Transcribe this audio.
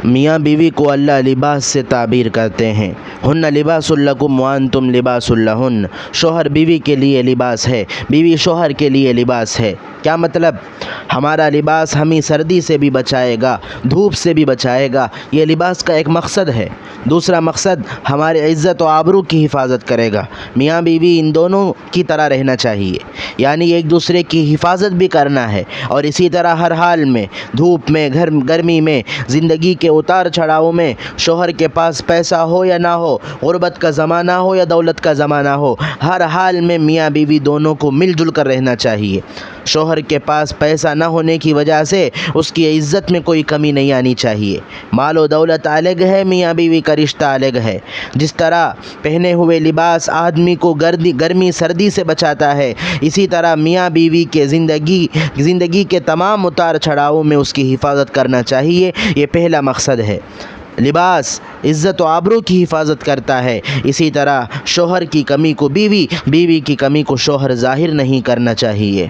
میاں بیوی کو اللہ لباس سے تعبیر کرتے ہیں۔ ہن لباس لکم وانتم لباس لہن۔ شوہر بیوی کے لیے لباس ہے، بیوی شوہر کے لیے لباس ہے۔ کیا مطلب؟ ہمارا لباس ہمیں سردی سے بھی بچائے گا، دھوپ سے بھی بچائے گا، یہ لباس کا ایک مقصد ہے۔ دوسرا مقصد ہمارے عزت و آبرو کی حفاظت کرے گا۔ میاں بیوی ان دونوں کی طرح رہنا چاہیے، یعنی ایک دوسرے کی حفاظت بھی کرنا ہے، اور اسی طرح ہر حال میں، دھوپ میں، گرمی میں، زندگی کے اتار چڑھاؤ میں، شوہر کے پاس پیسہ ہو یا نہ ہو، غربت کا زمانہ ہو یا دولت کا زمانہ ہو، ہر حال میں میاں بیوی دونوں کو مل جل کر رہنا چاہیے۔ شوہر کے پاس پیسہ نہ ہونے کی وجہ سے اس کی عزت میں کوئی کمی نہیں آنی چاہیے۔ مال و دولت الگ ہے، میاں بیوی کا رشتہ الگ ہے۔ جس طرح پہنے ہوئے لباس آدمی کو گرمی سردی سے بچاتا ہے، اسی طرح میاں بیوی کے زندگی کے تمام اتار چڑھاؤ میں اس کی حفاظت کرنا چاہیے۔ یہ پہلا مقصد ہے۔ لباس عزت و آبرو کی حفاظت کرتا ہے، اسی طرح شوہر کی کمی کو بیوی، بیوی کی کمی کو شوہر ظاہر نہیں کرنا چاہیے۔